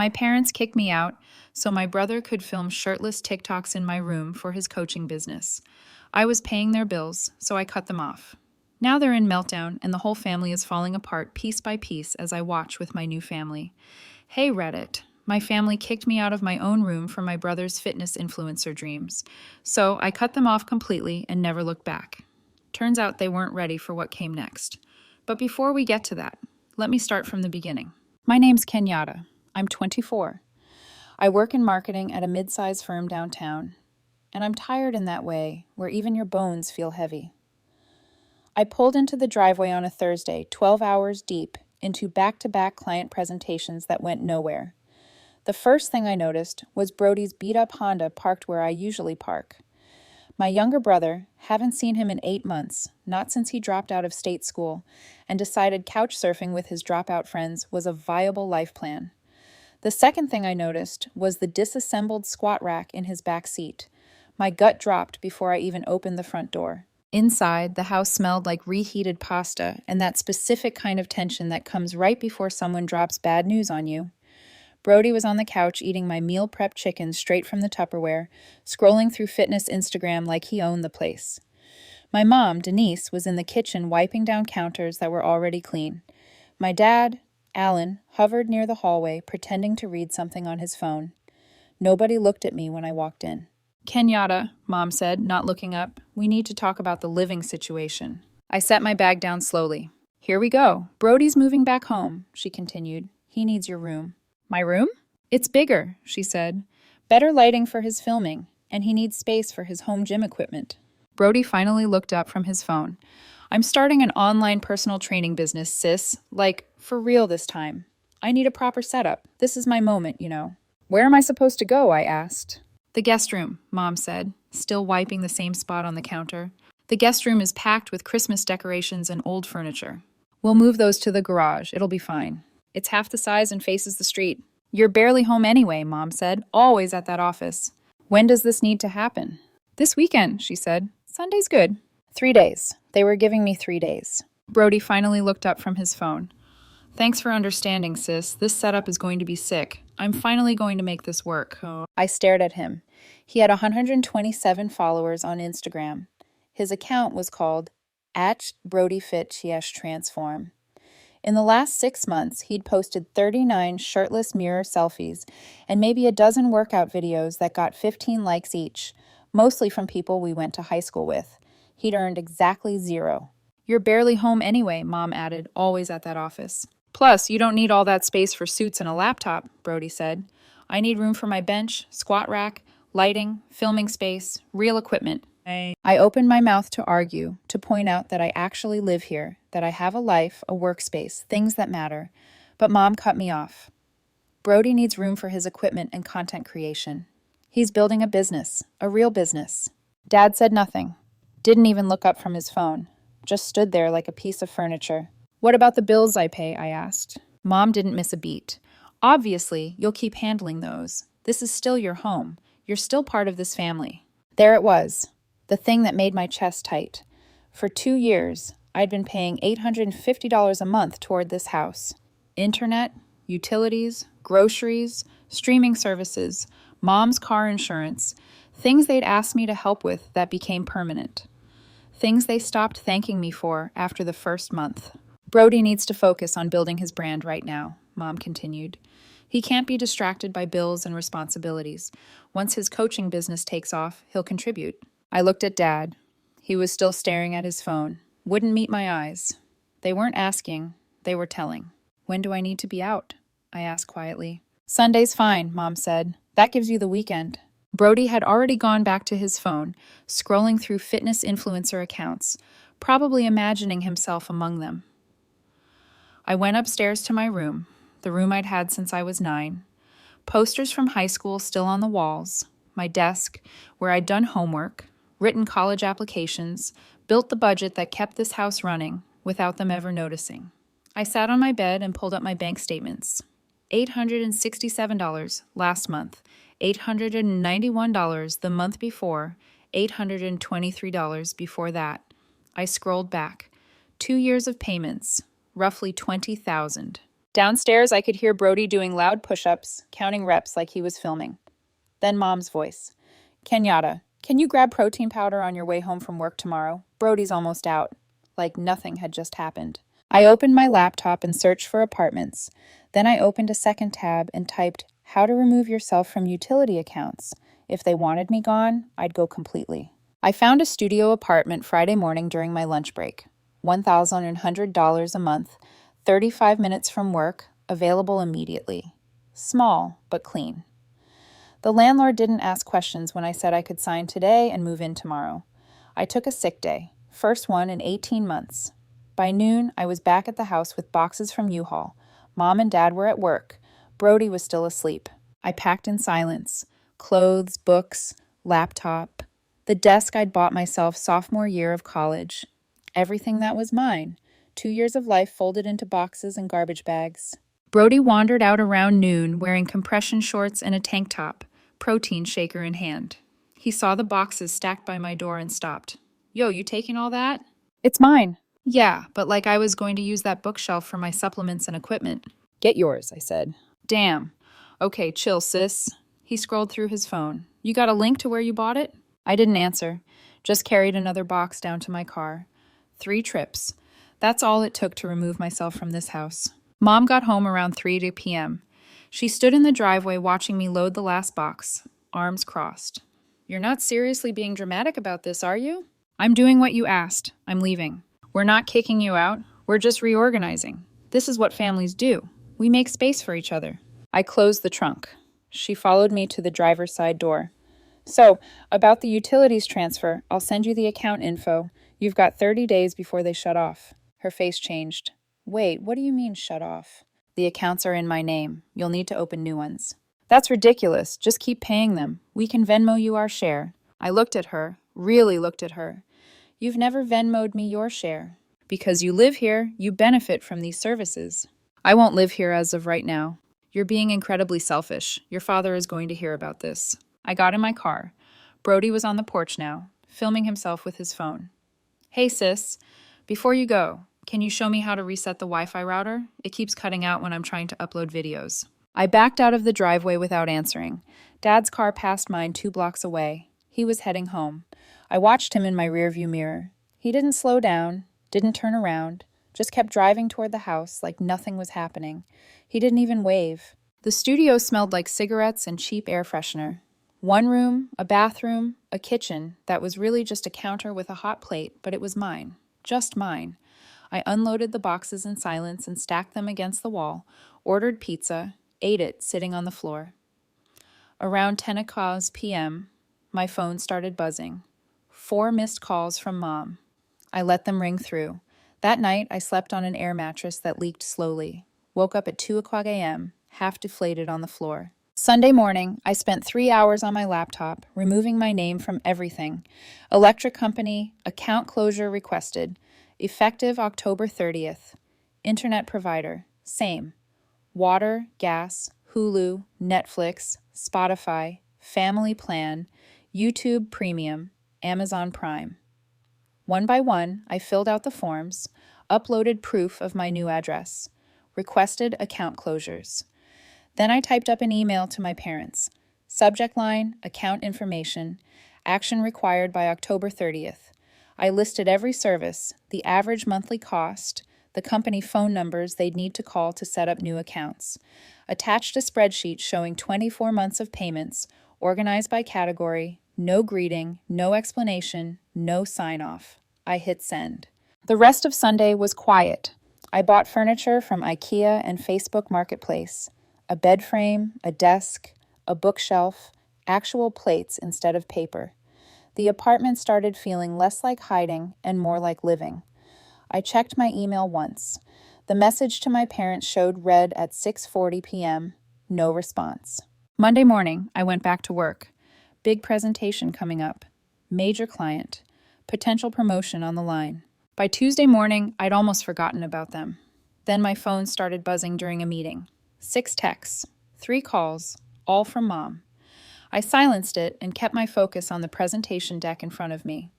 My parents kicked me out so my brother could film shirtless TikToks in my room for his coaching business. I was paying their bills, so I cut them off. Now they're in meltdown, and the whole family is falling apart piece by piece as I watch with my new family. Hey, Reddit. My family kicked me out of my own room for my brother's fitness influencer dreams. So I cut them off completely and never looked back. Turns out they weren't ready for what came next. But before we get to that, let me start from the beginning. My name's Kenyatta. I'm 24. I work in marketing at a mid-sized firm downtown, and I'm tired in that way where even your bones feel heavy. I pulled into the driveway on a Thursday, 12 hours deep, into back-to-back client presentations that went nowhere. The first thing I noticed was Brody's beat-up Honda parked where I usually park. My younger brother, haven't seen him in 8 months, not since he dropped out of state school, and decided couch surfing with his dropout friends was a viable life plan. The second thing I noticed was the disassembled squat rack in his back seat. My gut dropped before I even opened the front door. Inside, the house smelled like reheated pasta and that specific kind of tension that comes right before someone drops bad news on you. Brody was on the couch eating my meal prep chicken straight from the Tupperware, scrolling through fitness Instagram like he owned the place. My mom, Denise, was in the kitchen wiping down counters that were already clean. My dad, Alan, hovered near the hallway, pretending to read something on his phone. Nobody looked at me when I walked in. Kenyatta, Mom said, not looking up, we need to talk about the living situation. I set my bag down slowly. Here we go. Brody's moving back home, she continued. He needs your room. My room? It's bigger, she said. Better lighting for his filming, and he needs space for his home gym equipment. Brody finally looked up from his phone. I'm starting an online personal training business, sis. Like, for real this time. I need a proper setup. This is my moment, you know. Where am I supposed to go? I asked. The guest room, Mom said, still wiping the same spot on the counter. The guest room is packed with Christmas decorations and old furniture. We'll move those to the garage. It'll be fine. It's half the size and faces the street. You're barely home anyway, Mom said, always at that office. When does this need to happen? This weekend, she said. Sunday's good. 3 days. They were giving me 3 days. Brody finally looked up from his phone. Thanks for understanding, sis. This setup is going to be sick. I'm finally going to make this work. I stared at him. He had 127 followers on Instagram. His account was called @BrodyFitChTransform. In the last 6 months, he'd posted 39 shirtless mirror selfies and maybe a dozen workout videos that got 15 likes each, mostly from people we went to high school with. He'd earned exactly 0. You're barely home anyway, Mom added, always at that office. Plus, you don't need all that space for suits and a laptop, Brody said. I need room for my bench, squat rack, lighting, filming space, real equipment. I opened my mouth to argue, to point out that I actually live here, that I have a life, a workspace, things that matter. But Mom cut me off. Brody needs room for his equipment and content creation. He's building a business, a real business. Dad said nothing. Didn't even look up from his phone. Just stood there like a piece of furniture. What about the bills I pay? I asked. Mom didn't miss a beat. Obviously, you'll keep handling those. This is still your home. You're still part of this family. There it was. The thing that made my chest tight. For 2 years, I'd been paying $850 a month toward this house. Internet, utilities, groceries, streaming services, Mom's car insurance, things they'd asked me to help with that became permanent. Things they stopped thanking me for after the first month. Brody needs to focus on building his brand right now, Mom continued. He can't be distracted by bills and responsibilities. Once his coaching business takes off, he'll contribute. I looked at Dad. He was still staring at his phone. Wouldn't meet my eyes. They weren't asking, they were telling. When do I need to be out? I asked quietly. Sunday's fine, Mom said. That gives you the weekend. Brody had already gone back to his phone, scrolling through fitness influencer accounts, probably imagining himself among them. I went upstairs to my room, the room I'd had since I was 9. Posters from high school still on the walls, my desk where I'd done homework, written college applications, built the budget that kept this house running without them ever noticing. I sat on my bed and pulled up my bank statements. $867 last month, $891 the month before, $823 before that. I scrolled back. 2 years of payments, roughly $20,000. Downstairs, I could hear Brody doing loud push-ups, counting reps like he was filming. Then Mom's voice. Kenyatta, can you grab protein powder on your way home from work tomorrow? Brody's almost out. Like nothing had just happened. I opened my laptop and searched for apartments. Then I opened a second tab and typed, how to remove yourself from utility accounts. If they wanted me gone, I'd go completely. I found a studio apartment Friday morning during my lunch break. $1,100 a month, 35 minutes from work, available immediately. Small, but clean. The landlord didn't ask questions when I said I could sign today and move in tomorrow. I took a sick day, first one in 18 months. By noon, I was back at the house with boxes from U-Haul. Mom and Dad were at work. Brody was still asleep. I packed in silence. Clothes, books, laptop. The desk I'd bought myself sophomore year of college. Everything that was mine. 2 years of life folded into boxes and garbage bags. Brody wandered out around noon wearing compression shorts and a tank top, protein shaker in hand. He saw the boxes stacked by my door and stopped. Yo, you taking all that? It's mine. Yeah, but like I was going to use that bookshelf for my supplements and equipment. Get yours, I said. Damn. Okay, chill, sis. He scrolled through his phone. You got a link to where you bought it? I didn't answer. Just carried another box down to my car. 3 trips. That's all it took to remove myself from this house. Mom got home around 3 p.m. She stood in the driveway watching me load the last box, arms crossed. You're not seriously being dramatic about this, are you? I'm doing what you asked. I'm leaving. We're not kicking you out. We're just reorganizing. This is what families do. We make space for each other. I closed the trunk. She followed me to the driver's side door. So, about the utilities transfer, I'll send you the account info. You've got 30 days before they shut off. Her face changed. Wait, what do you mean shut off? The accounts are in my name. You'll need to open new ones. That's ridiculous. Just keep paying them. We can Venmo you our share. I looked at her, really looked at her. You've never Venmo'd me your share. Because you live here, you benefit from these services. I won't live here as of right now. You're being incredibly selfish. Your father is going to hear about this. I got in my car. Brody was on the porch now, filming himself with his phone. Hey sis, before you go, can you show me how to reset the Wi-Fi router? It keeps cutting out when I'm trying to upload videos. I backed out of the driveway without answering. Dad's car passed mine 2 blocks away. He was heading home. I watched him in my rearview mirror. He didn't slow down, didn't turn around, just kept driving toward the house like nothing was happening. He didn't even wave. The studio smelled like cigarettes and cheap air freshener. 1 room, a bathroom, a kitchen that was really just a counter with a hot plate, but it was mine. Just mine. I unloaded the boxes in silence and stacked them against the wall, ordered pizza, ate it sitting on the floor. Around 10 p.m., my phone started buzzing. 4 missed calls from Mom. I let them ring through. That night, I slept on an air mattress that leaked slowly. Woke up at 2 a.m., half deflated on the floor. Sunday morning, I spent 3 hours on my laptop, removing my name from everything. Electric company, account closure requested. Effective October 30th. Internet provider, same. Water, gas, Hulu, Netflix, Spotify, family plan, YouTube Premium, Amazon Prime. One by one, I filled out the forms, uploaded proof of my new address, requested account closures. Then I typed up an email to my parents. Subject line, account information, action required by October 30th. I listed every service, the average monthly cost, the company phone numbers they'd need to call to set up new accounts. Attached a spreadsheet showing 24 months of payments, organized by category, no greeting, no explanation, no sign-off. I hit send. The rest of Sunday was quiet. I bought furniture from IKEA and Facebook Marketplace. A bed frame, a desk, a bookshelf, actual plates instead of paper. The apartment started feeling less like hiding and more like living. I checked my email once. The message to my parents showed read at 6:40 p.m., no response. Monday morning, I went back to work. Big presentation coming up. Major client. Potential promotion on the line. By Tuesday morning, I'd almost forgotten about them. Then my phone started buzzing during a meeting. 6 texts, 3 calls, all from Mom. I silenced it and kept my focus on the presentation deck in front of me.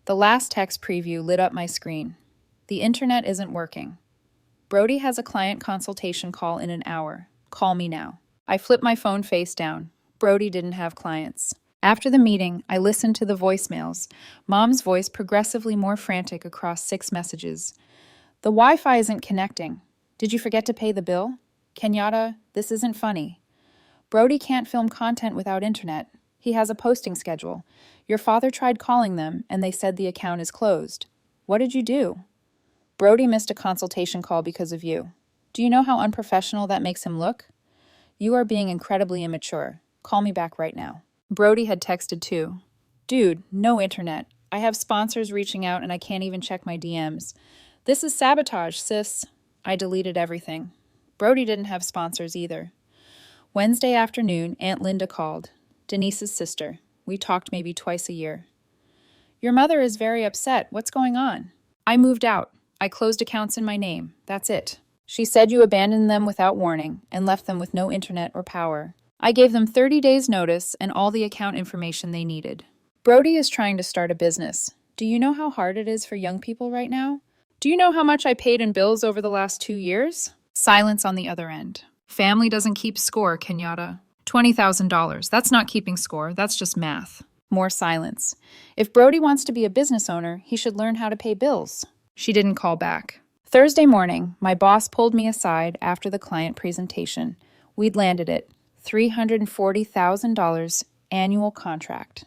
The last text preview lit up my screen. The internet isn't working. Brody has a client consultation call in an hour. Call me now. I flipped my phone face down. Brody didn't have clients. After the meeting, I listened to the voicemails. Mom's voice progressively more frantic across 6 messages. The Wi-Fi isn't connecting. Did you forget to pay the bill? Kenyatta, this isn't funny. Brody can't film content without internet. He has a posting schedule. Your father tried calling them, and they said the account is closed. What did you do? Brody missed a consultation call because of you. Do you know how unprofessional that makes him look? You are being incredibly immature. Call me back right now. Brody had texted too. Dude, no internet. I have sponsors reaching out and I can't even check my DMs. This is sabotage, sis. I deleted everything. Brody didn't have sponsors either. Wednesday afternoon, Aunt Linda called. Denise's sister. We talked maybe twice a year. Your mother is very upset. What's going on? I moved out. I closed accounts in my name. That's it. She said you abandoned them without warning and left them with no internet or power. I gave them 30 days notice and all the account information they needed. Brody is trying to start a business. Do you know how hard it is for young people right now? Do you know how much I paid in bills over the last 2 years? Silence on the other end. Family doesn't keep score, Kenyatta. $20,000. That's not keeping score. That's just math. More silence. If Brody wants to be a business owner, he should learn how to pay bills. She didn't call back. Thursday morning, my boss pulled me aside after the client presentation. We'd landed it. $340,000 annual contract.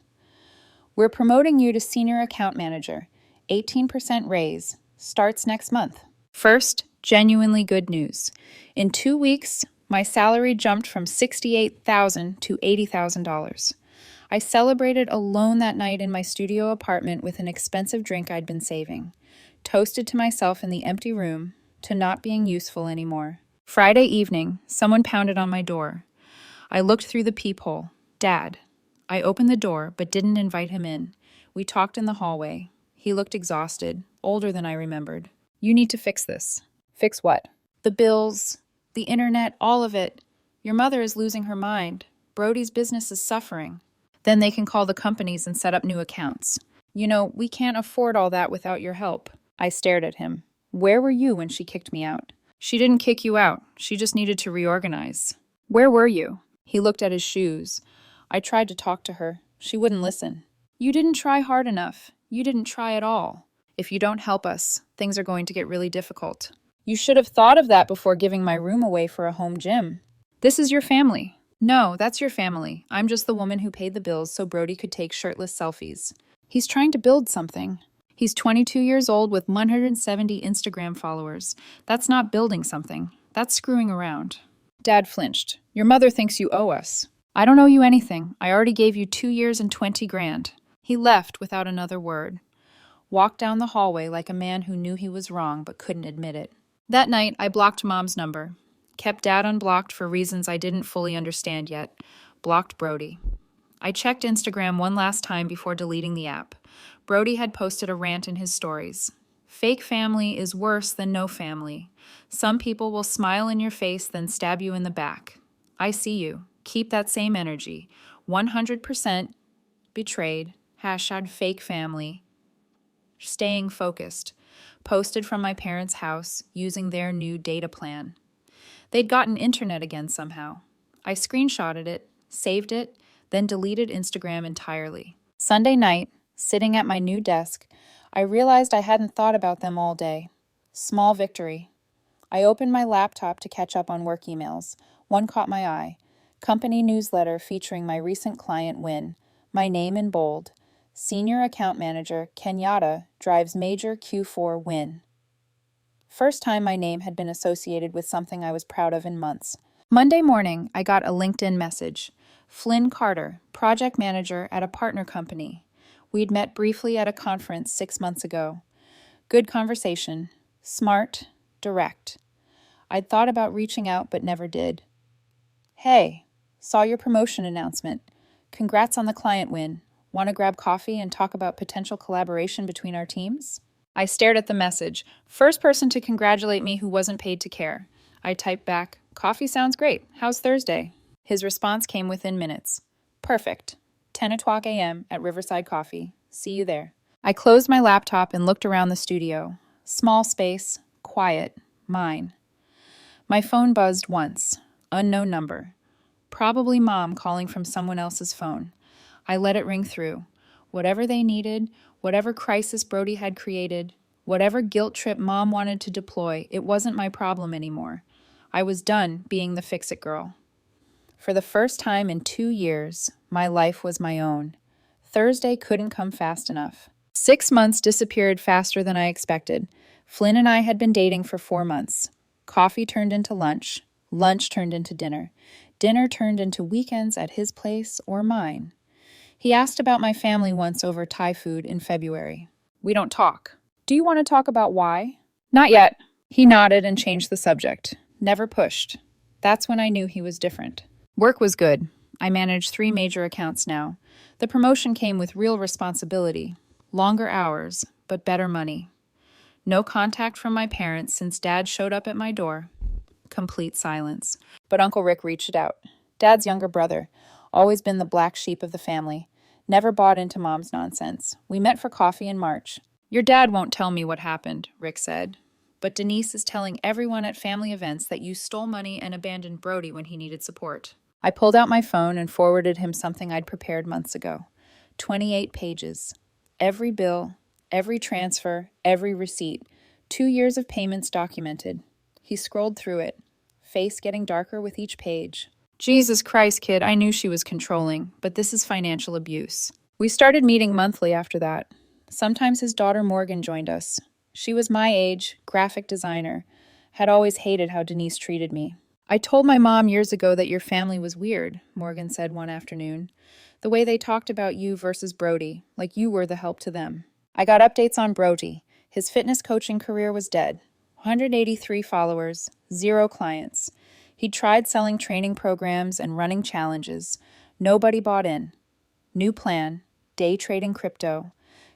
We're promoting you to senior account manager. 18% raise. Starts next month. First, genuinely good news. In 2 weeks, my salary jumped from $68,000 to $80,000. I celebrated alone that night in my studio apartment with an expensive drink I'd been saving. Toasted to myself in the empty room, to not being useful anymore. Friday evening, someone pounded on my door. I looked through the peephole. Dad. I opened the door, but didn't invite him in. We talked in the hallway. He looked exhausted, older than I remembered. You need to fix this. Fix what? The bills, the internet, all of it. Your mother is losing her mind. Brody's business is suffering. Then they can call the companies and set up new accounts. You know, we can't afford all that without your help. I stared at him. Where were you when she kicked me out? She didn't kick you out. She just needed to reorganize. Where were you? He looked at his shoes. I tried to talk to her. She wouldn't listen. You didn't try hard enough. You didn't try at all. If you don't help us, things are going to get really difficult. You should have thought of that before giving my room away for a home gym. This is your family. No, that's your family. I'm just the woman who paid the bills so Brody could take shirtless selfies. He's trying to build something. He's 22 years old with 170 Instagram followers. That's not building something. That's screwing around. Dad flinched. Your mother thinks you owe us. I don't owe you anything. I already gave you 2 years and 20 grand. He left without another word. Walked down the hallway like a man who knew he was wrong but couldn't admit it. That night, I blocked Mom's number. Kept Dad unblocked for reasons I didn't fully understand yet. Blocked Brody. I checked Instagram one last time before deleting the app. Brody had posted a rant in his stories. Fake family is worse than no family. Some people will smile in your face, then stab you in the back. I see you. Keep that same energy. 100% betrayed. #fake family. Staying focused. Posted from my parents' house using their new data plan. They'd gotten internet again somehow. I screenshotted it, saved it, then deleted Instagram entirely. Sunday night, sitting at my new desk, I realized I hadn't thought about them all day. Small victory. I opened my laptop to catch up on work emails. One caught my eye. Company newsletter featuring my recent client win. My name in bold. Senior account manager Kenyatta drives major Q4 win. First time my name had been associated with something I was proud of in months. Monday morning, I got a LinkedIn message. Flynn Carter, project manager at a partner company. We'd met briefly at a conference 6 months ago. Good conversation. Smart, direct. I'd thought about reaching out but never did. Hey, saw your promotion announcement. Congrats on the client win. Want to grab coffee and talk about potential collaboration between our teams? I stared at the message. First person to congratulate me who wasn't paid to care. I typed back, coffee sounds great. How's Thursday? His response came within minutes. Perfect. 10:00 a.m. at Riverside Coffee. See you there. I closed my laptop and looked around the studio. Small space, quiet. Mine. My phone buzzed once. Unknown number. Probably Mom calling from someone else's phone. I let it ring through. Whatever they needed, whatever crisis Brody had created, whatever guilt trip Mom wanted to deploy, it wasn't my problem anymore. I was done being the fix-it girl. For the first time in 2 years, my life was my own. Thursday couldn't come fast enough. 6 months disappeared faster than I expected. Flynn and I had been dating for 4 months. Coffee turned into lunch. Lunch turned into dinner. Dinner turned into weekends at his place or mine. He asked about my family once over Thai food in February. We don't talk. Do you want to talk about why? Not yet. He nodded and changed the subject. Never pushed. That's when I knew he was different. Work was good. I manage 3 major accounts now. The promotion came with real responsibility. Longer hours, but better money. No contact from my parents since Dad showed up at my door. Complete silence. But Uncle Rick reached out. Dad's younger brother. Always been the black sheep of the family. Never bought into Mom's nonsense. We met for coffee in March. Your dad won't tell me what happened, Rick said. But Denise is telling everyone at family events that you stole money and abandoned Brody when he needed support. I pulled out my phone and forwarded him something I'd prepared months ago. 28 pages. Every bill, every transfer, every receipt. 2 years of payments documented. He scrolled through it, face getting darker with each page. Jesus Christ, kid, I knew she was controlling, but this is financial abuse. We started meeting monthly after that. Sometimes his daughter Morgan joined us. She was my age, graphic designer. Had always hated how Denise treated me. I told my mom years ago that your family was weird, Morgan said one afternoon. The way they talked about you versus Brody, like you were the help to them. I got updates on Brody. His fitness coaching career was dead. 183 followers, 0 clients. He'd tried selling training programs and running challenges. Nobody bought in. New plan, day trading crypto.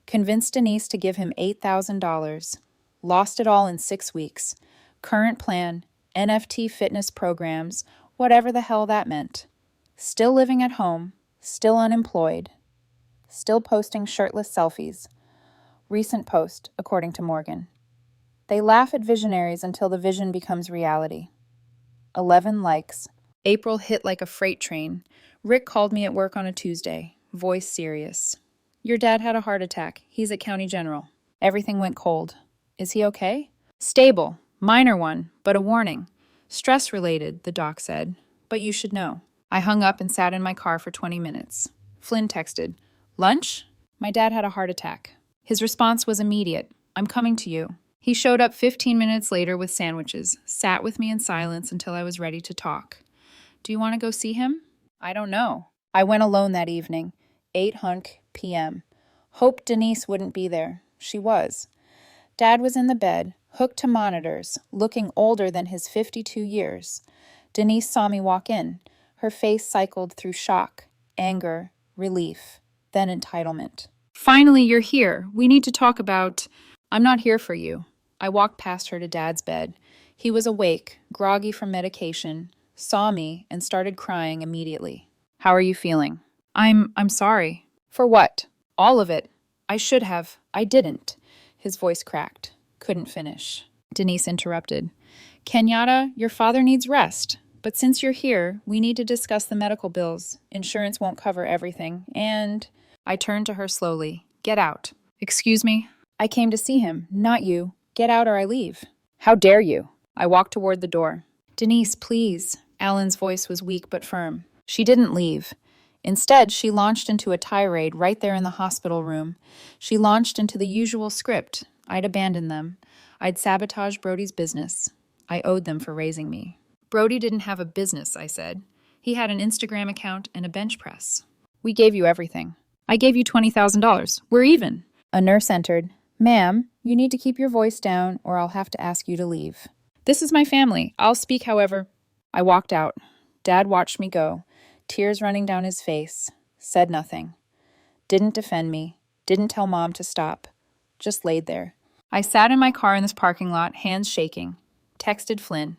Convinced Denise to give him $8,000. Lost it all in 6 weeks. Current plan, NFT fitness programs, whatever the hell that meant. Still living at home, still unemployed. Still posting shirtless selfies. Recent post, according to Morgan. They laugh at visionaries until the vision becomes reality. 11 likes. April hit like a freight train. Rick called me at work on a Tuesday, voice serious. Your dad had a heart attack. He's at County General. Everything went cold. Is he okay? Stable. Minor one, but a warning. Stress-related, the doc said. But you should know. I hung up and sat in my car for 20 minutes. Flynn texted, "Lunch?" My dad had a heart attack. His response was immediate. "I'm coming to you." He showed up 15 minutes later with sandwiches, sat with me in silence until I was ready to talk. Do you want to go see him? I don't know. I went alone that evening, 8:00 p.m. Hoped Denise wouldn't be there. She was. Dad was in the bed, hooked to monitors, looking older than his 52 years. Denise saw me walk in. Her face cycled through shock, anger, relief, then entitlement. Finally, you're here. We need to talk about... I'm not here for you. I walked past her to Dad's bed. He was awake, groggy from medication, saw me, and started crying immediately. How are you feeling? I'm sorry. For what? All of it. I should have. I didn't. His voice cracked. Couldn't finish. Denise interrupted. Kenyatta, your father needs rest. But since you're here, we need to discuss the medical bills. Insurance won't cover everything. And... I turned to her slowly. Get out. Excuse me? I came to see him, not you. Get out or I leave. How dare you? I walked toward the door. Denise, please. Alan's voice was weak but firm. She didn't leave. Instead, she launched into a tirade right there in the hospital room. She launched into the usual script. I'd abandoned them. I'd sabotaged Brody's business. I owed them for raising me. Brody didn't have a business, I said. He had an Instagram account and a bench press. We gave you everything. I gave you $20,000. We're even. A nurse entered. Ma'am, you need to keep your voice down or I'll have to ask you to leave. This is my family. I'll speak however. I walked out. Dad watched me go, tears running down his face, said nothing. Didn't defend me, didn't tell Mom to stop, just laid there. I sat in my car in this parking lot, hands shaking. Texted Flynn.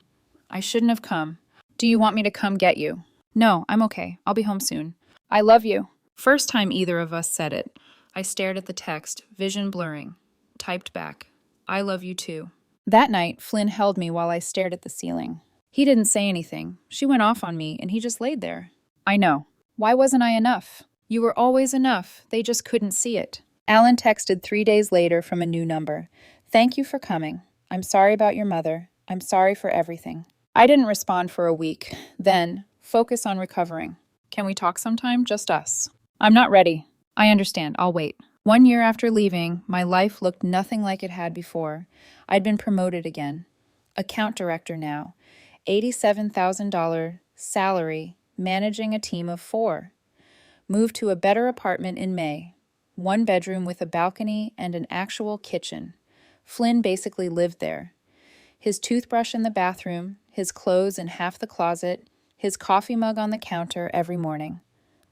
I shouldn't have come. Do you want me to come get you? No, I'm okay. I'll be home soon. I love you. First time either of us said it. I stared at the text, vision blurring. Typed back. I love you too. That night, Flynn held me while I stared at the ceiling. He didn't say anything. She went off on me, and he just laid there. I know. Why wasn't I enough? You were always enough. They just couldn't see it. Alan texted 3 days later from a new number. Thank you for coming. I'm sorry about your mother. I'm sorry for everything. I didn't respond for a week. Then, focus on recovering. Can we talk sometime? Just us. I'm not ready. I understand. I'll wait. 1 year after leaving, my life looked nothing like it had before. I'd been promoted again. Account director now. $87,000 salary, managing a team of 4. Moved to a better apartment in May. 1 bedroom with a balcony and an actual kitchen. Flynn basically lived there. His toothbrush in the bathroom, his clothes in half the closet, his coffee mug on the counter every morning.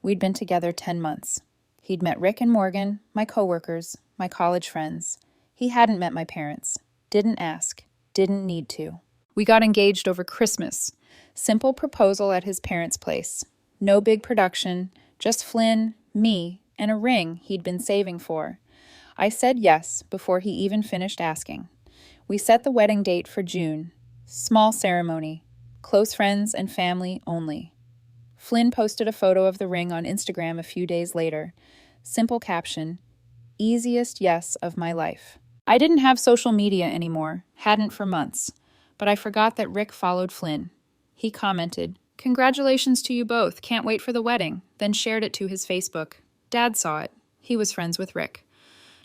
We'd been together 10 months. He'd met Rick and Morgan, my coworkers, my college friends. He hadn't met my parents. Didn't ask. Didn't need to. We got engaged over Christmas. Simple proposal at his parents' place. No big production, just Flynn, me, and a ring he'd been saving for. I said yes before he even finished asking. We set the wedding date for June. Small ceremony. Close friends and family only. Flynn posted a photo of the ring on Instagram a few days later. Simple caption, easiest yes of my life. I didn't have social media anymore, hadn't for months, but I forgot that Rick followed Flynn. He commented, "Congratulations to you both, can't wait for the wedding," then shared it to his Facebook. Dad saw it. He was friends with Rick.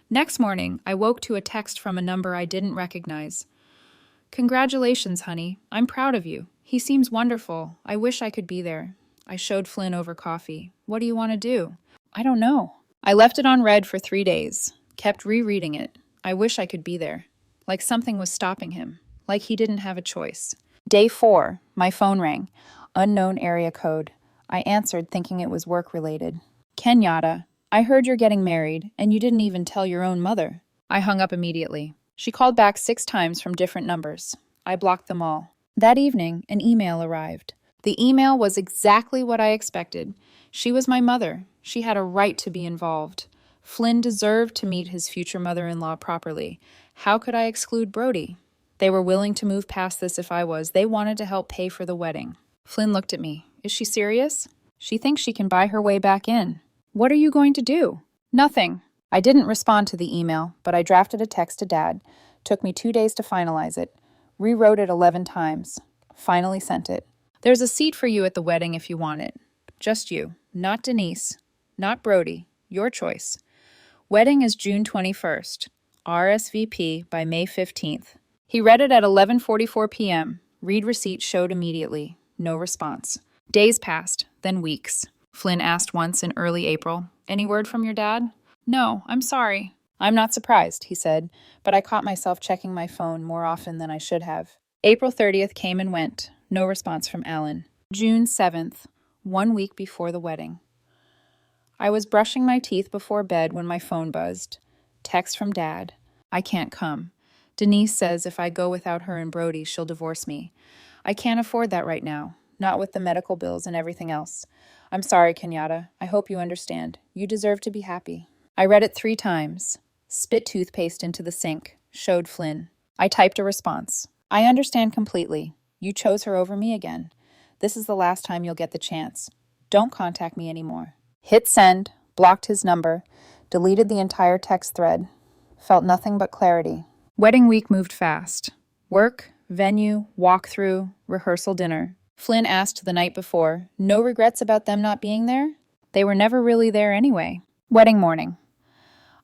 Next morning, I woke to a text from a number I didn't recognize. "Congratulations, honey. I'm proud of you. He seems wonderful. I wish I could be there." I showed Flynn over coffee. "What do you want to do?" "I don't know." I left it on read for 3 days. Kept rereading it. I wish I could be there. Like something was stopping him. Like he didn't have a choice. Day 4, my phone rang. Unknown area code. I answered thinking it was work-related. "Kenyatta, I heard you're getting married, and you didn't even tell your own mother." I hung up immediately. She called back 6 times from different numbers. I blocked them all. That evening, an email arrived. The email was exactly what I expected. She was my mother. She had a right to be involved. Flynn deserved to meet his future mother-in-law properly. How could I exclude Brody? They were willing to move past this if I was. They wanted to help pay for the wedding. Flynn looked at me. Is she serious? She thinks she can buy her way back in. What are you going to do? Nothing. I didn't respond to the email, but I drafted a text to Dad. Took me 2 days to finalize it. Rewrote it 11 times. Finally sent it. There's a seat for you at the wedding if you want it. Just you. Not Denise. Not Brody. Your choice. Wedding is June 21st. RSVP by May 15th. He read it at 11:44 p.m. Read receipt showed immediately. No response. Days passed, then weeks. Flynn asked once in early April, "Any word from your dad?" "No, I'm sorry." "I'm not surprised," he said, but I caught myself checking my phone more often than I should have. April 30th came and went. No response from Alan. June 7th, 1 week before the wedding. I was brushing my teeth before bed when my phone buzzed. Text from Dad. "I can't come. Denise says if I go without her and Brody, she'll divorce me. I can't afford that right now, not with the medical bills and everything else. I'm sorry, Kenyatta. I hope you understand. You deserve to be happy." I read it 3 times. Spit toothpaste into the sink. Showed Flynn. I typed a response. "I understand completely. You chose her over me again. This is the last time you'll get the chance. Don't contact me anymore." Hit send, blocked his number, deleted the entire text thread. Felt nothing but clarity. Wedding week moved fast. Work, venue, walkthrough, rehearsal dinner. Flynn asked the night before, no regrets about them not being there? They were never really there anyway. Wedding morning.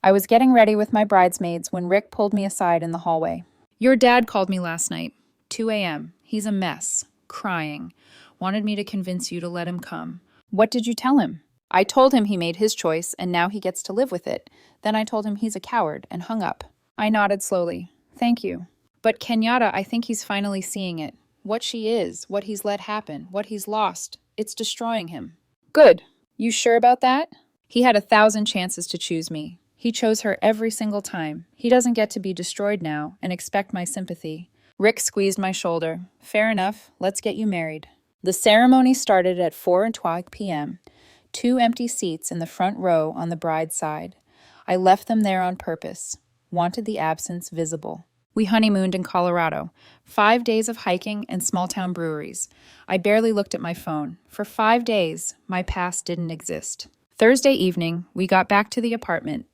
I was getting ready with my bridesmaids when Rick pulled me aside in the hallway. "Your dad called me last night, 2 a.m. He's a mess, crying. Wanted me to convince you to let him come." "What did you tell him?" "I told him he made his choice and now he gets to live with it. Then I told him he's a coward and hung up." I nodded slowly. "Thank you." "But Kenyatta, I think he's finally seeing it. What she is, what he's let happen, what he's lost. It's destroying him." "Good. You sure about that?" "He had 1,000 chances to choose me. He chose her every single time. He doesn't get to be destroyed now and expect my sympathy." Rick squeezed my shoulder. "Fair enough. Let's get you married." The ceremony started at 4:12 p.m. 2 empty seats in the front row on the bride's side. I left them there on purpose. Wanted the absence visible. We honeymooned in Colorado. 5 days of hiking and small-town breweries. I barely looked at my phone. For 5 days, my past didn't exist. Thursday evening, we got back to the apartment.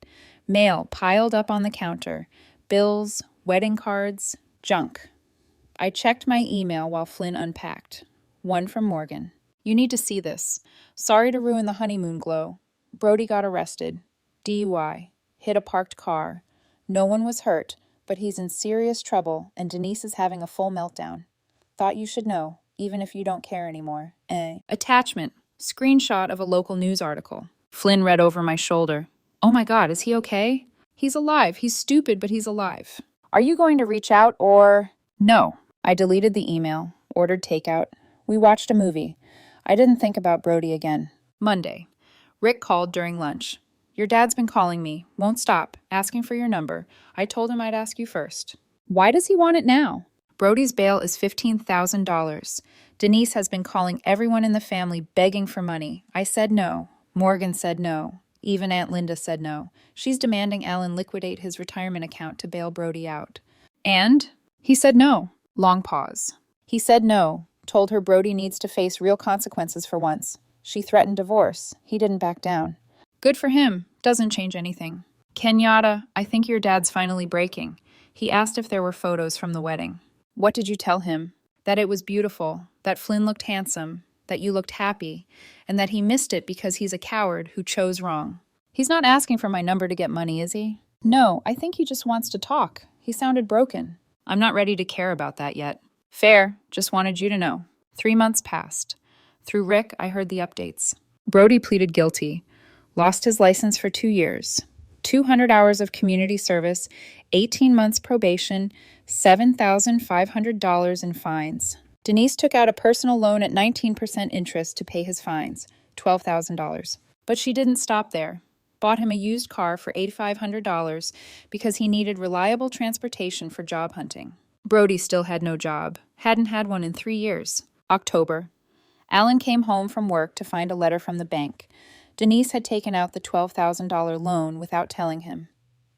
Mail piled up on the counter. Bills, wedding cards, junk. I checked my email while Flynn unpacked. One from Morgan. You need to see this. Sorry to ruin the honeymoon glow. Brody got arrested. DUI. Hit a parked car. No one was hurt, but he's in serious trouble and Denise is having a full meltdown. Thought you should know, even if you don't care anymore. Attachment. Screenshot of a local news article. Flynn read over my shoulder. Oh my God, is he okay? He's alive. He's stupid, but he's alive. Are you going to reach out or... No. I deleted the email, ordered takeout. We watched a movie. I didn't think about Brody again. Monday. Rick called during lunch. Your dad's been calling me. Won't stop. Asking for your number. I told him I'd ask you first. Why does he want it now? Brody's bail is $15,000. Denise has been calling everyone in the family begging for money. I said no. Morgan said no. Even Aunt Linda said no. She's demanding Alan liquidate his retirement account to bail Brody out. And? He said no. Long pause. He said no. Told her Brody needs to face real consequences for once. She threatened divorce. He didn't back down. Good for him. Doesn't change anything. Kenyatta, I think your dad's finally breaking. He asked if there were photos from the wedding. What did you tell him? That it was beautiful, that Flynn looked handsome, that you looked happy, and that he missed it because he's a coward who chose wrong. He's not asking for my number to get money, is he? No, I think he just wants to talk. He sounded broken. I'm not ready to care about that yet. Fair, just wanted you to know. 3 months passed. Through Rick, I heard the updates. Brody pleaded guilty. Lost his license for 2 years. 200 hours of community service, 18 months probation, $7,500 in fines. Denise took out a personal loan at 19% interest to pay his fines, $12,000. But she didn't stop there. Bought him a used car for $8,500 because he needed reliable transportation for job hunting. Brody still had no job. Hadn't had one in 3 years. October. Alan came home from work to find a letter from the bank. Denise had taken out the $12,000 loan without telling him.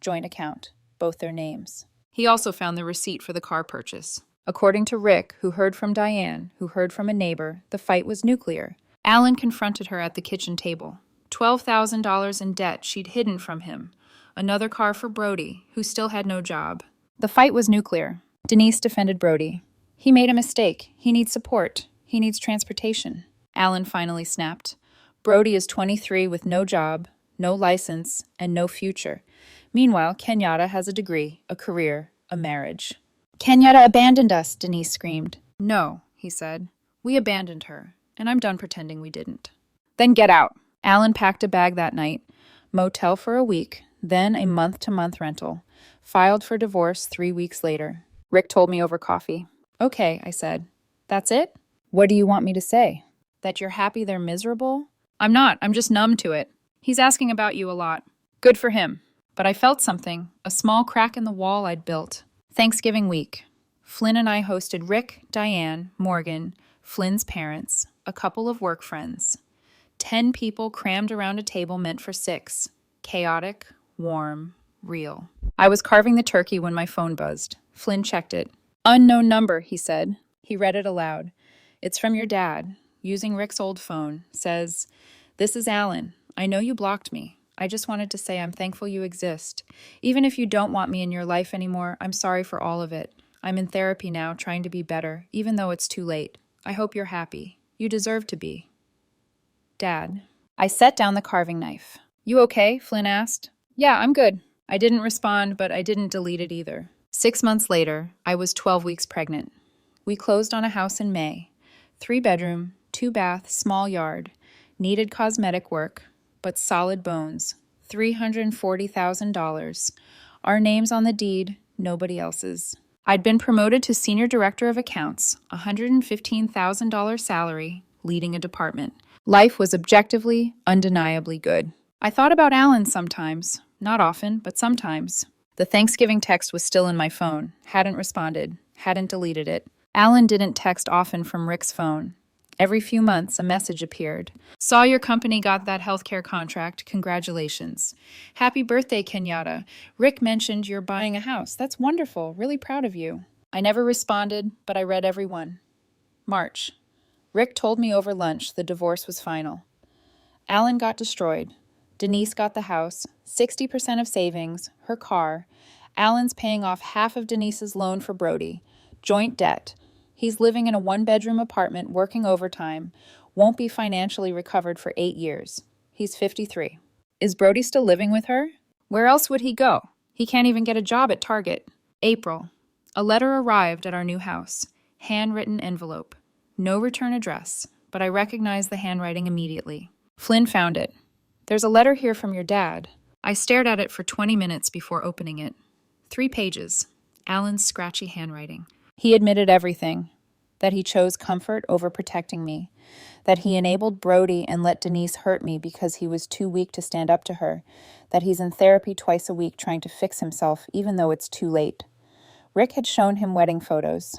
Joint account. Both their names. He also found the receipt for the car purchase. According to Rick, who heard from Diane, who heard from a neighbor, the fight was nuclear. Alan confronted her at the kitchen table. $12,000 in debt she'd hidden from him. Another car for Brody, who still had no job. The fight was nuclear. Denise defended Brody. He made a mistake. He needs support. He needs transportation. Alan finally snapped. Brody is 23 with no job, no license, and no future. Meanwhile, Kenyatta has a degree, a career, a marriage. Kenyatta abandoned us, Denise screamed. No, he said. We abandoned her, and I'm done pretending we didn't. Then get out. Alan packed a bag that night. Motel for a week, then a month-to-month rental. Filed for divorce 3 weeks later. Rick told me over coffee. Okay, I said. That's it? What do you want me to say? That you're happy they're miserable? I'm not. I'm just numb to it. He's asking about you a lot. Good for him. But I felt something, a small crack in the wall I'd built. Thanksgiving week. Flynn and I hosted Rick, Diane, Morgan, Flynn's parents, a couple of work friends. 10 people crammed around a table meant for 6. Chaotic, warm, real. I was carving the turkey when my phone buzzed. Flynn checked it. Unknown number, he said. He read it aloud. It's from your dad, using Rick's old phone. Says, "This is Alan. I know you blocked me. I just wanted to say I'm thankful you exist. Even if you don't want me in your life anymore, I'm sorry for all of it. I'm in therapy now, trying to be better, even though it's too late. I hope you're happy. You deserve to be. Dad." I set down the carving knife. You okay? Flynn asked. Yeah, I'm good. I didn't respond, but I didn't delete it either. 6 months later, I was 12 weeks pregnant. We closed on a house in May. 3-bedroom, 2-bath, small yard. Needed cosmetic work, but solid bones. $340,000. Our names on the deed, nobody else's. I'd been promoted to senior director of accounts, $115,000 salary, leading a department. Life was objectively, undeniably good. I thought about Alan sometimes. Not often, but sometimes. The Thanksgiving text was still in my phone. Hadn't responded. Hadn't deleted it. Alan didn't text often from Rick's phone. Every few months, a message appeared. Saw your company got that healthcare contract. Congratulations. Happy birthday, Kenyatta. Rick mentioned you're buying a house. That's wonderful. Really proud of you. I never responded, but I read every one. March. Rick told me over lunch the divorce was final. Alan got destroyed. Denise got the house, 60% of savings, her car. Alan's paying off half of Denise's loan for Brody. Joint debt. He's living in a one-bedroom apartment, working overtime. Won't be financially recovered for 8 years. He's 53. Is Brody still living with her? Where else would he go? He can't even get a job at Target. April. A letter arrived at our new house. Handwritten envelope. No return address, but I recognized the handwriting immediately. Flynn found it. There's a letter here from your dad. I stared at it for 20 minutes before opening it. 3 pages. Alan's scratchy handwriting. He admitted everything. That he chose comfort over protecting me. That he enabled Brody and let Denise hurt me because he was too weak to stand up to her. That he's in therapy twice a week trying to fix himself, even though it's too late. Rick had shown him wedding photos.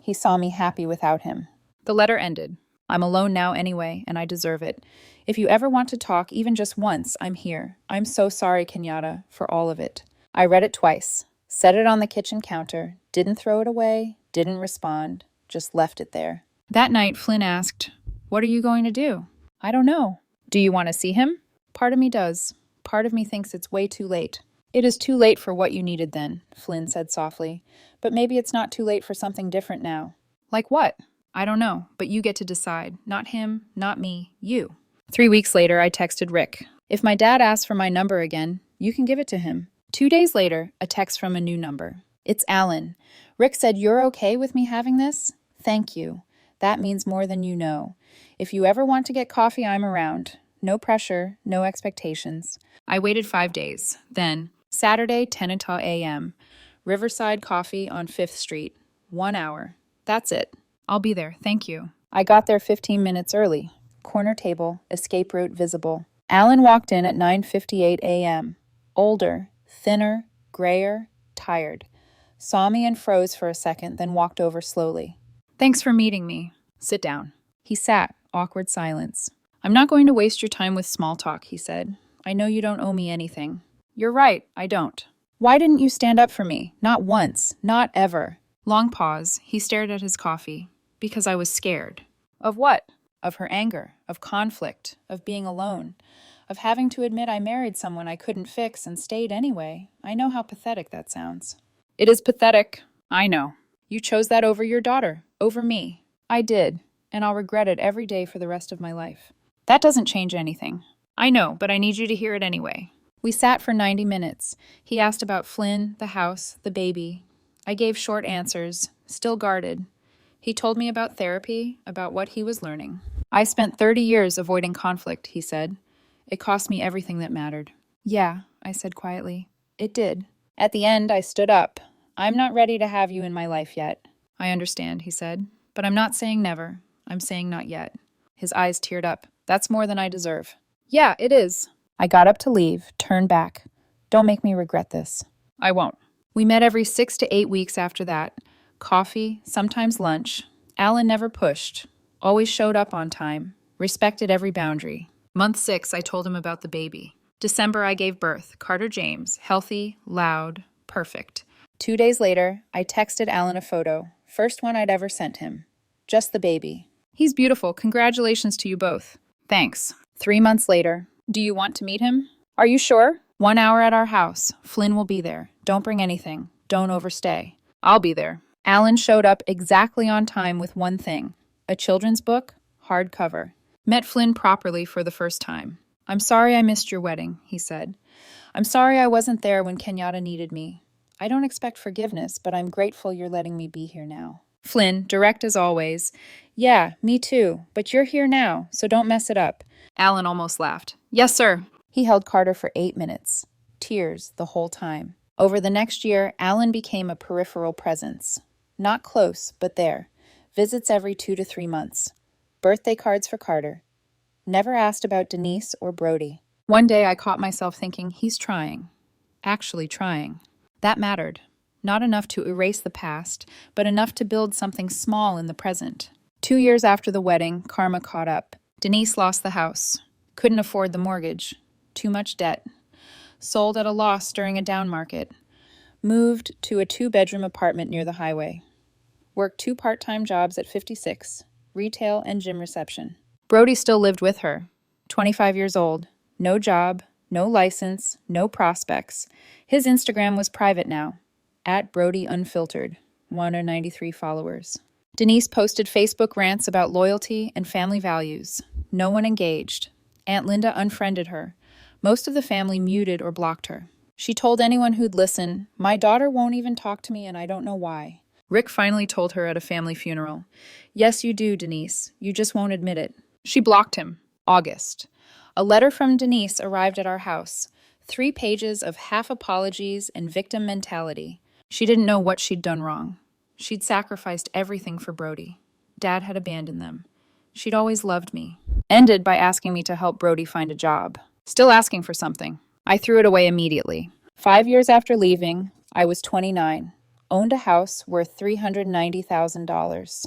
He saw me happy without him. The letter ended. I'm alone now anyway, and I deserve it. If you ever want to talk, even just once, I'm here. I'm so sorry, Kenyatta, for all of it. I read it twice, set it on the kitchen counter, didn't throw it away, didn't respond, just left it there. That night, Flynn asked, "What are you going to do?" I don't know. Do you want to see him? Part of me does. Part of me thinks it's way too late. It is too late for what you needed then, Flynn said softly. But maybe it's not too late for something different now. Like what? I don't know, but you get to decide. Not him, not me, you. 3 weeks later, I texted Rick. If my dad asks for my number again, you can give it to him. 2 days later, a text from a new number. It's Alan. Rick said, "You're okay with me having this? Thank you. That means more than you know. If you ever want to get coffee, I'm around. No pressure, no expectations." I waited 5 days. Then, Saturday, 10 a.m. Riverside Coffee on 5th Street. 1 hour. That's it. I'll be there, thank you. I got there 15 minutes early. Corner table, escape route visible. Alan walked in at 9:58 a.m. Older, thinner, grayer, tired. Saw me and froze for a second, then walked over slowly. Thanks for meeting me. Sit down. He sat, awkward silence. I'm not going to waste your time with small talk, he said. I know you don't owe me anything. You're right, I don't. Why didn't you stand up for me? Not once, not ever. Long pause. He stared at his coffee. Because I was scared. Of what? Of her anger, of conflict, of being alone, of having to admit I married someone I couldn't fix and stayed anyway. I know how pathetic that sounds. It is pathetic. I know. You chose that over your daughter, over me. I did, and I'll regret it every day for the rest of my life. That doesn't change anything. I know, but I need you to hear it anyway. We sat for 90 minutes. He asked about Flynn, the house, the baby. I gave short answers, still guarded. He told me about therapy, about what he was learning. I spent 30 years avoiding conflict, he said. It cost me everything that mattered. Yeah, I said quietly. It did. At the end, I stood up. I'm not ready to have you in my life yet. I understand, he said. But I'm not saying never. I'm saying not yet. His eyes teared up. That's more than I deserve. Yeah, it is. I got up to leave, turned back. Don't make me regret this. I won't. We met every 6 to 8 weeks after that. Coffee, sometimes lunch. Alan never pushed. Always showed up on time. Respected every boundary. Month 6, I told him about the baby. December, I gave birth. Carter James. Healthy, loud, perfect. 2 days later, I texted Alan a photo. First one I'd ever sent him. Just the baby. He's beautiful. Congratulations to you both. Thanks. 3 months later. Do you want to meet him? Are you sure? 1 hour at our house. Flynn will be there. Don't bring anything. Don't overstay. I'll be there. Alan showed up exactly on time with one thing. A children's book, hardcover. Met Flynn properly for the first time. I'm sorry I missed your wedding, he said. I'm sorry I wasn't there when Kenyatta needed me. I don't expect forgiveness, but I'm grateful you're letting me be here now. Flynn, direct as always. Yeah, me too, but you're here now, so don't mess it up. Alan almost laughed. Yes, sir. He held Carter for 8 minutes. Tears the whole time. Over the next year, Alan became a peripheral presence. Not close, but there. Visits every 2 to 3 months. Birthday cards for Carter. Never asked about Denise or Brody. One day I caught myself thinking, he's trying. Actually trying. That mattered. Not enough to erase the past, but enough to build something small in the present. 2 years after the wedding, karma caught up. Denise lost the house. Couldn't afford the mortgage. Too much debt. Sold at a loss during a down market. Moved to a 2-bedroom apartment near the highway. Worked 2 part-time jobs at 56, retail and gym reception. Brody still lived with her. 25 years old. No job, no license, no prospects. His Instagram was private now. @BrodyUnfiltered. 193 followers. Denise posted Facebook rants about loyalty and family values. No one engaged. Aunt Linda unfriended her. Most of the family muted or blocked her. She told anyone who'd listen, "My daughter won't even talk to me and I don't know why." Rick finally told her at a family funeral, "Yes, you do, Denise. You just won't admit it." She blocked him. August. A letter from Denise arrived at our house. 3 pages of half apologies and victim mentality. She didn't know what she'd done wrong. She'd sacrificed everything for Brody. Dad had abandoned them. She'd always loved me. Ended by asking me to help Brody find a job. Still asking for something. I threw it away immediately. 5 years after leaving, I was 29. Owned a house worth $390,000.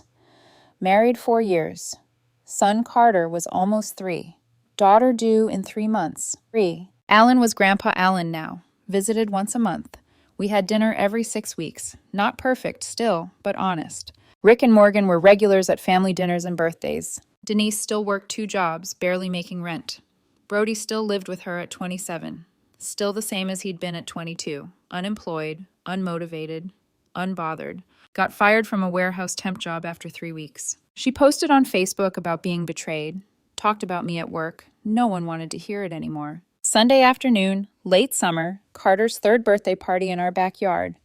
Married 4 years. Son Carter was almost 3. Daughter due in 3 months. 3. Alan was Grandpa Alan now. Visited once a month. We had dinner every 6 weeks. Not perfect still, but honest. Rick and Morgan were regulars at family dinners and birthdays. Denise still worked 2 jobs, barely making rent. Brody still lived with her at 27. Still the same as he'd been at 22. Unemployed, unmotivated, unbothered. Got fired from a warehouse temp job after 3 weeks. She posted on Facebook about being betrayed. Talked about me at work. No one wanted to hear it anymore. Sunday afternoon, late summer, Carter's 3rd birthday party in our backyard.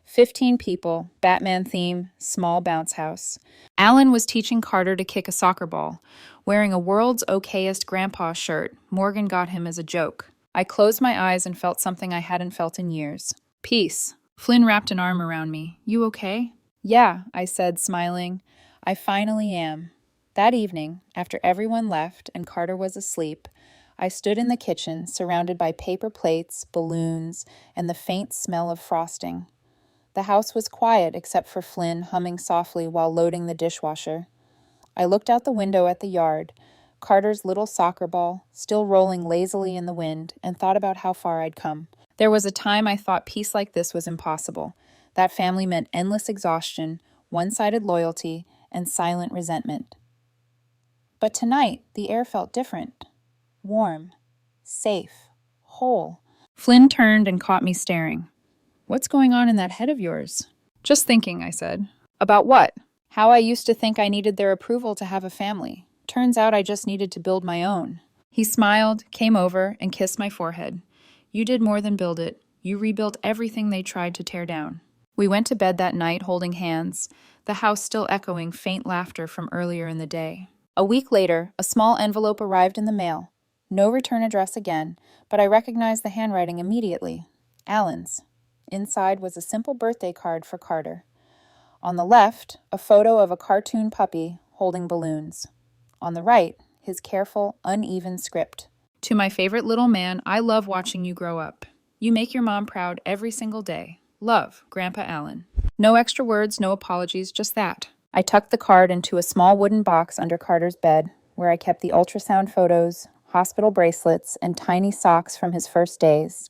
15 people, Batman theme, small bounce house. Alan was teaching Carter to kick a soccer ball. Wearing a world's okayest grandpa shirt, Morgan got him as a joke. I closed my eyes and felt something I hadn't felt in years. Peace. Flynn wrapped an arm around me. "You okay?" "Yeah," I said, smiling. "I finally am." That evening, after everyone left and Carter was asleep, I stood in the kitchen, surrounded by paper plates, balloons, and the faint smell of frosting. The house was quiet except for Flynn humming softly while loading the dishwasher. I looked out the window at the yard, Carter's little soccer ball, still rolling lazily in the wind, and thought about how far I'd come. There was a time I thought peace like this was impossible. That family meant endless exhaustion, one-sided loyalty, and silent resentment. But tonight, the air felt different. Warm, safe, whole. Flynn turned and caught me staring. "What's going on in that head of yours?" "Just thinking," I said. "About what?" "How I used to think I needed their approval to have a family. Turns out I just needed to build my own." He smiled, came over, and kissed my forehead. "You did more than build it. You rebuilt everything they tried to tear down." We went to bed that night holding hands, the house still echoing faint laughter from earlier in the day. A week later, a small envelope arrived in the mail. No return address again, but I recognized the handwriting immediately. Alan's. Inside was a simple birthday card for Carter. On the left, a photo of a cartoon puppy holding balloons. On the right, his careful, uneven script. "To my favorite little man, I love watching you grow up. You make your mom proud every single day. Love, Grandpa Alan." No extra words, no apologies, just that. I tucked the card into a small wooden box under Carter's bed, where I kept the ultrasound photos, hospital bracelets, and tiny socks from his first days.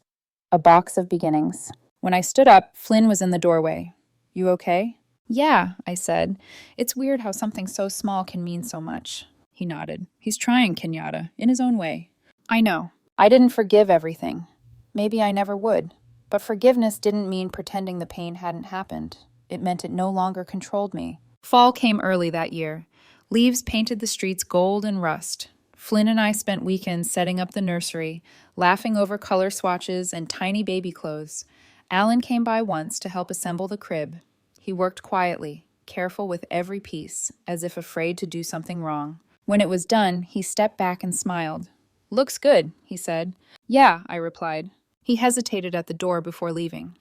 A box of beginnings. When I stood up, Flynn was in the doorway. "You okay?" "Yeah," I said. "It's weird how something so small can mean so much." He nodded. "He's trying, Kenyatta, in his own way." "I know. I didn't forgive everything. Maybe I never would. But forgiveness didn't mean pretending the pain hadn't happened. It meant it no longer controlled me." Fall came early that year. Leaves painted the streets gold and rust. Flynn and I spent weekends setting up the nursery, laughing over color swatches and tiny baby clothes. Alan came by once to help assemble the crib. He worked quietly, careful with every piece, as if afraid to do something wrong. When it was done, he stepped back and smiled. "Looks good," he said. "Yeah," I replied. He hesitated at the door before leaving.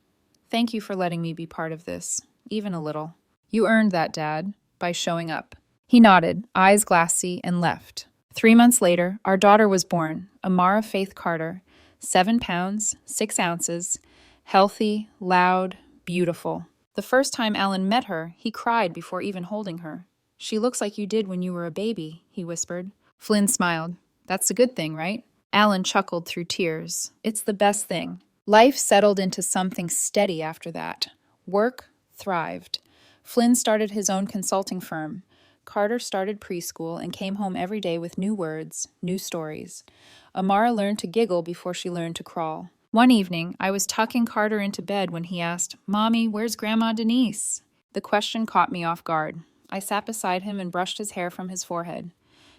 "Thank you for letting me be part of this, even a little. You earned that, Dad, by showing up." He nodded, eyes glassy, and left. 3 months later, our daughter was born, Amara Faith Carter, 7 pounds, 6 ounces, healthy, loud, beautiful. The first time Alan met her, he cried before even holding her. She looks like you did when you were a baby, he whispered. Flynn smiled. That's a good thing, right? Alan chuckled through tears. It's the best thing. Life settled into something steady after that. Work thrived. Flynn started his own consulting firm. Carter started preschool and came home every day with new words, new stories. Amara learned to giggle before she learned to crawl. One evening, I was tucking Carter into bed when he asked, "Mommy, where's Grandma Denise?" The question caught me off guard. I sat beside him and brushed his hair from his forehead.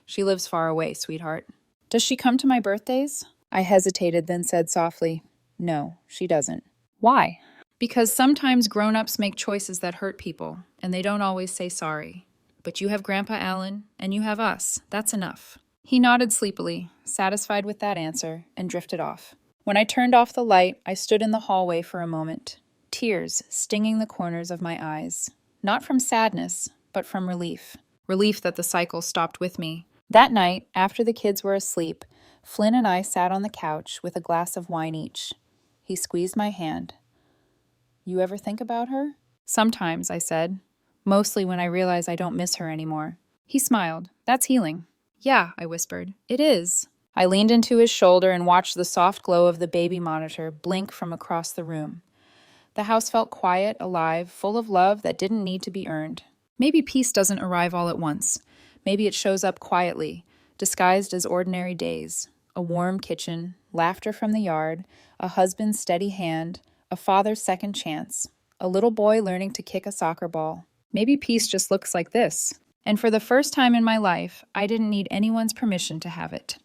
She lives far away, sweetheart. Does she come to my birthdays? I hesitated, then said softly, No, she doesn't. Why? Because sometimes grown-ups make choices that hurt people, and they don't always say sorry. But you have Grandpa Allen, and you have us. That's enough. He nodded sleepily, satisfied with that answer, and drifted off. When I turned off the light, I stood in the hallway for a moment, tears stinging the corners of my eyes. Not from sadness, but from relief. Relief that the cycle stopped with me. That night, after the kids were asleep, Flynn and I sat on the couch with a glass of wine each. He squeezed my hand. You ever think about her? Sometimes, I said. Mostly when I realize I don't miss her anymore. He smiled. That's healing. Yeah, I whispered. It is. I leaned into his shoulder and watched the soft glow of the baby monitor blink from across the room. The house felt quiet, alive, full of love that didn't need to be earned. Maybe peace doesn't arrive all at once. Maybe it shows up quietly, disguised as ordinary days. A warm kitchen, laughter from the yard, a husband's steady hand, a father's second chance, a little boy learning to kick a soccer ball. Maybe peace just looks like this. And for the first time in my life, I didn't need anyone's permission to have it.